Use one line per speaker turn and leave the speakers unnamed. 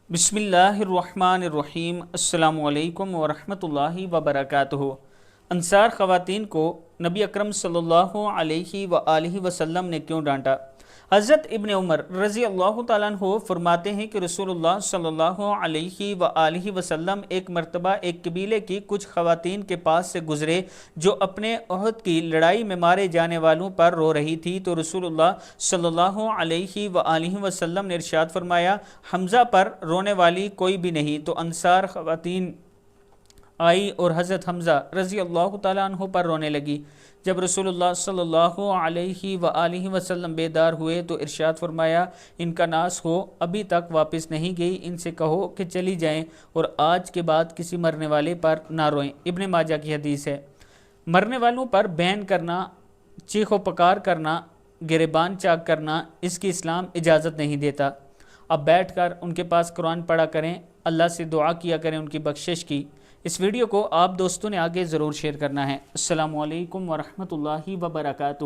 بسم اللہ الرحمن الرحیم۔ السلام علیکم ورحمۃ اللہ وبرکاتہ۔ انصار خواتین کو نبی اکرم صلی اللہ علیہ وآلہ وسلم نے کیوں ڈانٹا؟ حضرت ابن عمر رضی اللہ تعالیٰ عنہ فرماتے ہیں کہ رسول اللہ صلی اللہ علیہ وآلہ وسلم ایک مرتبہ ایک قبیلے کی کچھ خواتین کے پاس سے گزرے جو اپنے احد کی لڑائی میں مارے جانے والوں پر رو رہی تھی، تو رسول اللہ صلی اللہ علیہ وآلہ وسلم نے ارشاد فرمایا، حمزہ پر رونے والی کوئی بھی نہیں۔ تو انصار خواتین آئی اور حضرت حمزہ رضی اللہ تعالیٰ عنہ پر رونے لگی۔ جب رسول اللہ صلی اللہ علیہ وآلہ وسلم بیدار ہوئے تو ارشاد فرمایا، ان کا ناس ہو ابھی تک واپس نہیں گئی، ان سے کہو کہ چلی جائیں اور آج کے بعد کسی مرنے والے پر نہ روئیں۔ ابن ماجہ کی حدیث ہے۔ مرنے والوں پر بہن کرنا، چیخ و پکار کرنا، گریبان چاک کرنا، اس کی اسلام اجازت نہیں دیتا۔ اب بیٹھ کر ان کے پاس قرآن پڑھا کریں، اللہ سے دعا کیا کریں ان کی بخشش کی۔ اس ویڈیو کو آپ دوستوں نے آگے ضرور شیئر کرنا ہے۔ السلام علیکم ورحمۃ اللہ وبرکاتہ۔